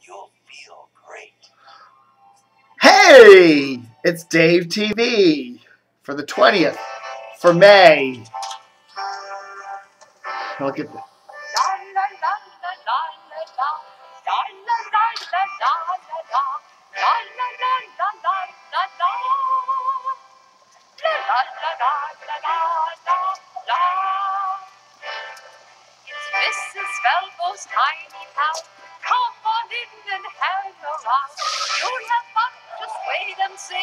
You'll feel great. Hey, it's Dave TV for the 20th for May. Look at this. It's Mrs. Velvo's tiny house. Come on in and hang around. You'll have fun, just wait and see.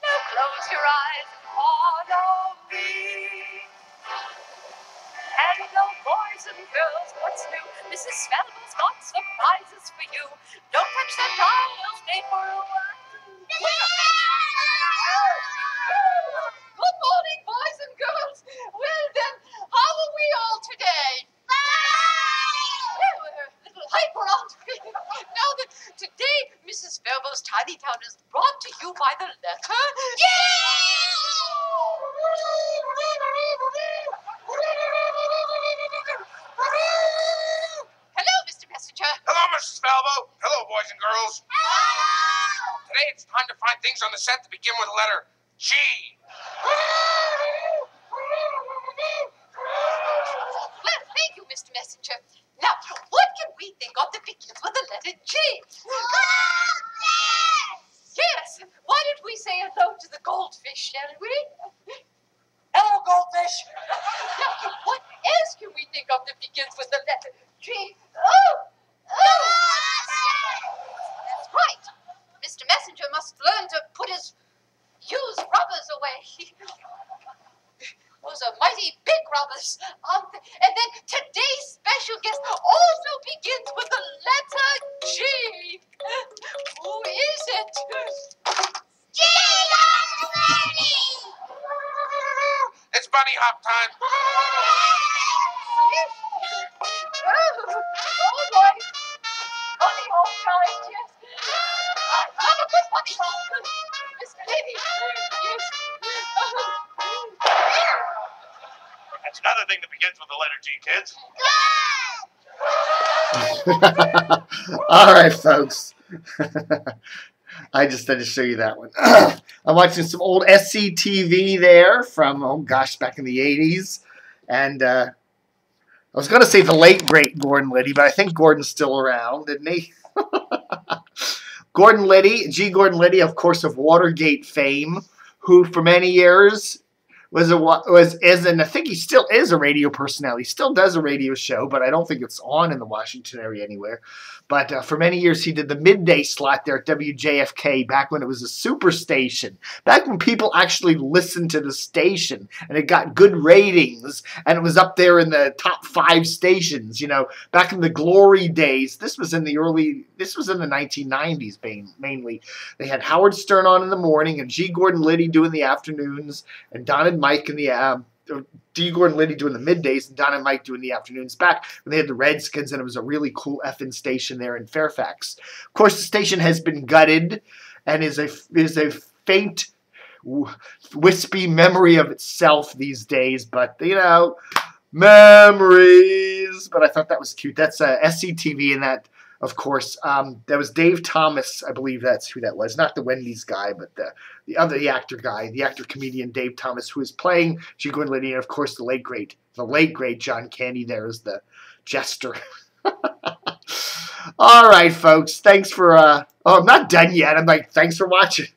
Now close your eyes and follow me. Hello, boys and girls, what's new? Mrs. Velvo's got surprises for you. Don't touch that doll, we'll stay for a while. Good morning, boys and girls. Well then, how are we all today? Well, we're a little hyper, aren't we? Now that today, Mrs. Velvo's Tiny Town is brought to you by the letter... Hello, Mr. Messenger. Hello, Mrs. Velvo. Hello, boys and girls. Today it's time to find things on the set that begin with the letter G. Well, thank you, Mr. Messenger. Now, what can we think of that begins with the letter G? Yes. Why don't we say hello to the goldfish, shall we? Hello, goldfish. Now, what else can we think of that begins with the letter G? Oh! That's right. Mr. Messenger must learn to put his used rubbers away. Those are mighty big rubbers, aren't they? And then today's special guest also begins with the letter G. Who is it? It's bunny hop time. Oh boy. Bunny hop time, yes. I love a good bunny hop. Miss Liddy, yes. That's another thing that begins with the letter G, kids. All right, folks. I just had to show you that one. I'm watching some old SCTV there from, oh gosh, back in the 80s. And I was going to say the late, great Gordon Liddy, but I think Gordon's still around, isn't he? Gordon Liddy, G. Gordon Liddy, of course, of Watergate fame, who for many years and I think he still is a radio personality. He still does a radio show, but I don't think it's on in the Washington area anywhere. But for many years, he did the midday slot there at WJFK back when it was a super station. Back when people actually listened to the station and it got good ratings and it was up there in the top 5 stations, you know, back in the glory days. This was in the 1990s mainly. They had Howard Stern on in the morning and G. Gordon Liddy doing the afternoons and Don and Mike in the D. Gordon Liddy doing the middays and Don and Mike doing the afternoons back when they had the Redskins, and it was a really cool effing station there in Fairfax. Of course, the station has been gutted and is a faint, wispy memory of itself these days, but, you know, memories. But I thought that was cute. That's SCTV, and that, of course, that was Dave Thomas. I believe that's who that was. Not the Wendy's guy, but the actor guy, the actor-comedian Dave Thomas, who is playing G. Gordon Liddy, and, of course, the late, great John Candy there is the jester. All right, folks. Thanks for, oh, I'm not done yet. I'm like, thanks for watching.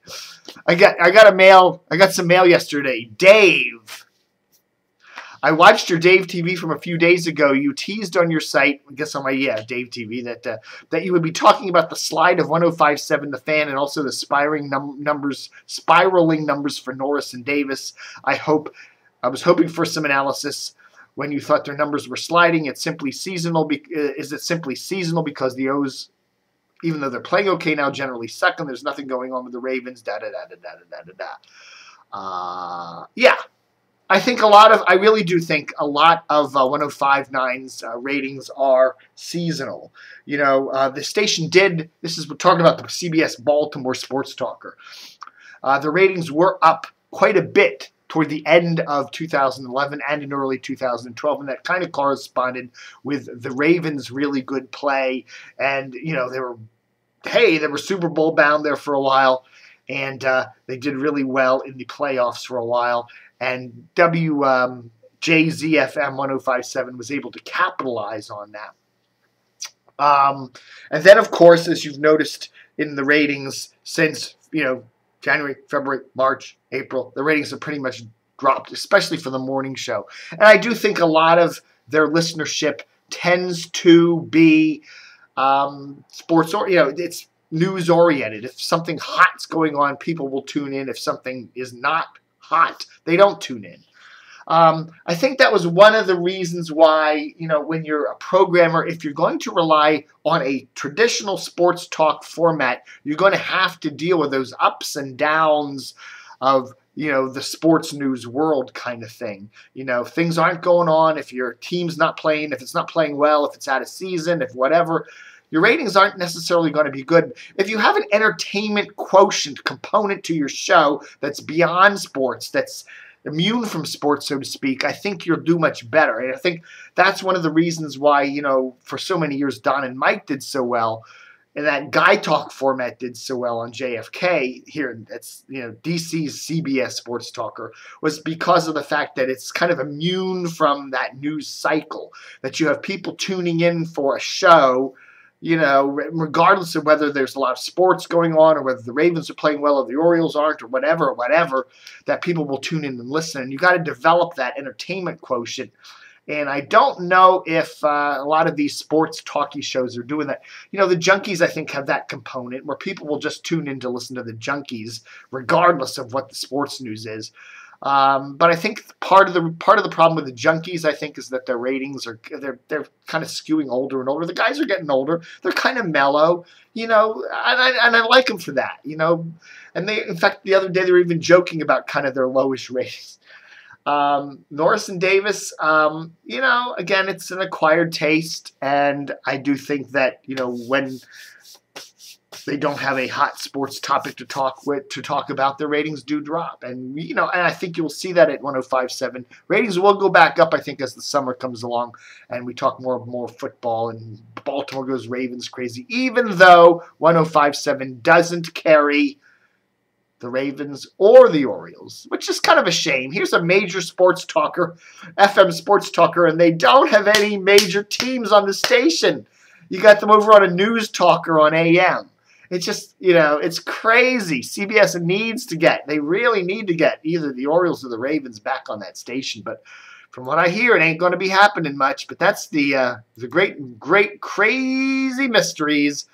I got some mail yesterday. Dave. I watched your Dave TV from a few days ago. You teased on your site, I guess on my, Dave TV, that you would be talking about the slide of 105.7 The Fan and also the spiraling numbers for Norris and Davis. I was hoping for some analysis when you thought their numbers were sliding. It's simply seasonal. Is it simply seasonal because the O's, even though they're playing okay now, generally suck and there's nothing going on with the Ravens, yeah. I really do think a lot of 105.9's ratings are seasonal. You know, the station did, we're talking about the CBS Baltimore Sports Talker. The ratings were up quite a bit toward the end of 2011 and in early 2012, and that kind of corresponded with the Ravens' really good play. And, you know, they were Super Bowl bound there for a while, and they did really well in the playoffs for a while. And JZFM 1057 was able to capitalize on that. And then, of course, as you've noticed in the ratings since, you know, January, February, March, April, the ratings have pretty much dropped, especially for the morning show. And I do think a lot of their listenership tends to be sports, or, you know, it's news oriented. If something hot's going on, people will tune in. If something is not hot, they don't tune in. I think that was one of the reasons why, you know, when you're a programmer, if you're going to rely on a traditional sports talk format, you're going to have to deal with those ups and downs of, you know, the sports news world kind of thing. You know, things aren't going on. If your team's not playing, if it's not playing well, if it's out of season, if whatever, your ratings aren't necessarily going to be good. If you have an entertainment quotient component to your show that's beyond sports, that's immune from sports, so to speak, I think you'll do much better. And I think that's one of the reasons why, you know, for so many years, Don and Mike did so well, and that Guy Talk format did so well on JFK here. That's, you know, DC's CBS Sports Talker, was because of the fact that it's kind of immune from that news cycle, that you have people tuning in for a show, you know, regardless of whether there's a lot of sports going on or whether the Ravens are playing well or the Orioles aren't or whatever, that people will tune in and listen. And you got to develop that entertainment quotient. And I don't know if a lot of these sports talkie shows are doing that. You know, the Junkies, I think, have that component where people will just tune in to listen to the Junkies regardless of what the sports news is. But I think part of the problem with the Junkies, I think, is that their ratings are they're kind of skewing older and older. The guys are getting older. They're kind of mellow, you know, and I like them for that, you know. And they, in fact, the other day they were even joking about kind of their lowish ratings. Norris and Davis, you know, again, it's an acquired taste, and I do think that, you know, when they don't have a hot sports topic to talk about, their ratings do drop. And, you know, and I think you'll see that at 105.7. Ratings will go back up, I think, as the summer comes along and we talk more football and Baltimore goes Ravens crazy, even though 105.7 doesn't carry the Ravens or the Orioles, which is kind of a shame. Here's a major sports talker, FM sports talker, and they don't have any major teams on the station. You got them over on a news talker on AM. It's just, you know, it's crazy. CBS needs to get, they really need to get either the Orioles or the Ravens back on that station. But from what I hear, it ain't going to be happening much. But that's the great, crazy mysteries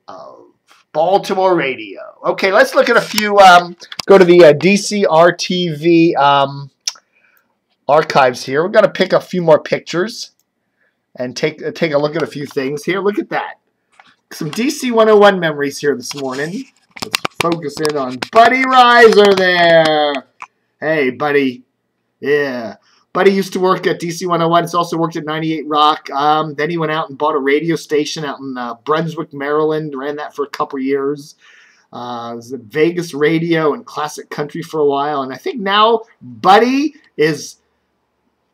of Baltimore radio. Okay, let's look at a few, go to the DCRTV archives here. We're going to pick a few more pictures and take a look at a few things here. Look at that. Some DC 101 memories here this morning. Let's focus in on Buddy Reiser there. Hey, Buddy. Yeah. Buddy used to work at DC 101. He's also worked at 98 Rock. Then he went out and bought a radio station out in Brunswick, Maryland. Ran that for a couple years. It was at Vegas Radio and Classic Country for a while. And I think now Buddy is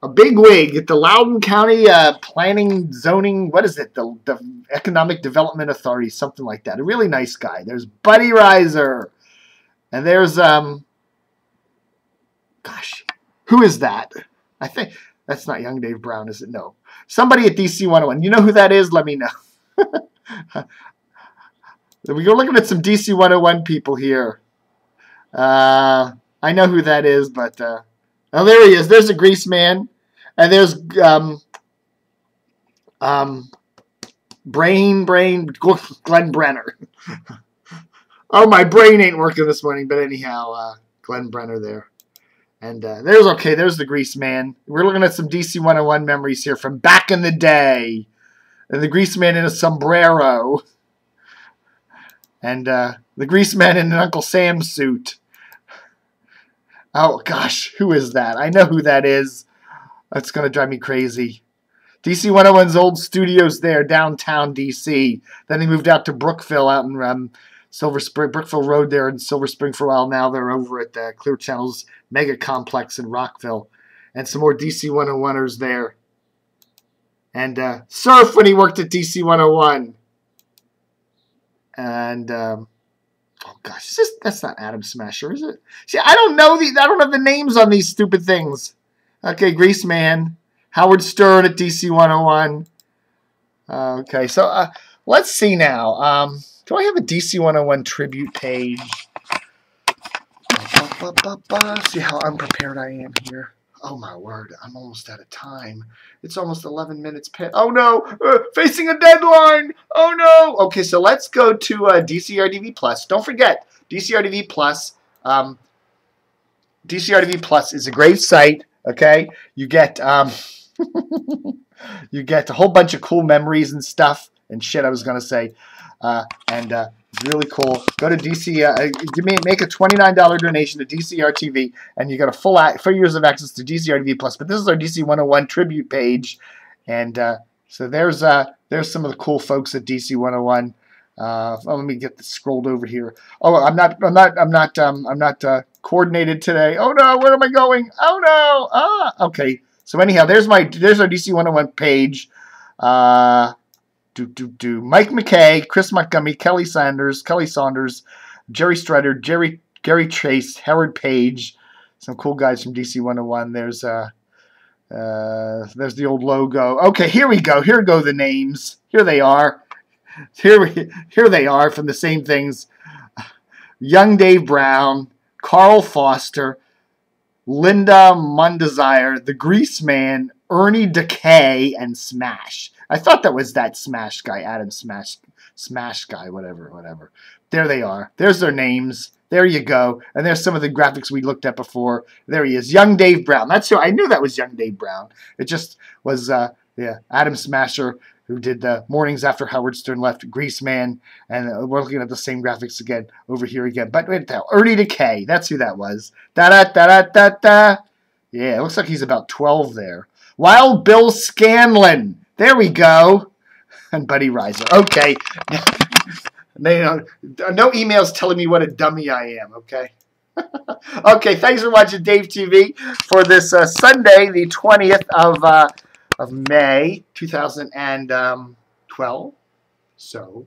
a big wig at the Loudoun County Planning, Zoning, what is it? The Economic Development Authority, something like that. A really nice guy. There's Buddy Reiser. And there's, gosh, who is that? I think that's not Young Dave Brown, is it? No. Somebody at DC 101. You know who that is? Let me know. We're looking at some DC 101 people here. I know who that is, but oh, there he is. There's a Greaseman. And there's Glenn Brenner. Oh, my brain ain't working this morning, but anyhow, Glenn Brenner there. And there's the Greaseman. We're looking at some DC 101 memories here from back in the day. And the Greaseman in a sombrero. And the Greaseman in an Uncle Sam suit. Oh, gosh, who is that? I know who that is. That's going to drive me crazy. DC 101's old studios there, downtown DC. Then they moved out to Brookville out in Silver Spring, Brookville Road there in Silver Spring for a while. Now they're over at the Clear Channel's Mega Complex in Rockville. And some more DC 101ers there. And Surf when he worked at DC 101. And, oh gosh, that's not Adam Smasher, is it? See, I don't know I don't have the names on these stupid things. Okay, Greaseman, Howard Stern at DC 101. Okay, so let's see now. Do I have a DC 101 tribute page? See how unprepared I am here. Oh my word, I'm almost out of time. It's almost 11 minutes past. Oh no, facing a deadline. Oh no. Okay, so let's go to DCRDV Plus. Don't forget, DCRDV Plus. DCRDV Plus is a great site. Okay, you get you get a whole bunch of cool memories and stuff and shit. I was gonna say, it's really cool. Go to DC. Make a $29 donation to DCRTV, and you got a full years of access to DCRTV Plus. But this is our DC 101 tribute page, and so there's some of the cool folks at DC 101. Let me get this scrolled over here. Oh, I'm not coordinated today. Oh no, where am I going? Oh no. Okay. So anyhow, there's our DC 101 page. Mike McKay, Chris Montgomery, Kelly Saunders, Jerry Strutter, Gary Chase, Howard Page, some cool guys from DC 101. There's the old logo. Okay, here we go. Here go the names. Here they are. Here they are from the same things. Young Dave Brown, Carl Foster, Linda Mundesire, the Greaseman, Ernie Decay, and Smash. I thought that was that Smash guy, Adam Smash guy, whatever. There they are. There's their names. There you go. And there's some of the graphics we looked at before. There he is, Young Dave Brown. That's who I knew that was Young Dave Brown. It just was, Adam Smasher, who did the mornings after Howard Stern left, Greaseman, and we're looking at the same graphics again over here again. But wait the hell, Ernie Decay. That's who that was. Da-da-da-da-da-da. Yeah, it looks like he's about 12 there. Wild Bill Scanlon. There we go. And Buddy Reiser. Okay. No emails telling me what a dummy I am, okay? Okay, thanks for watching Dave TV for this Sunday, the 20th of May, 2012. So...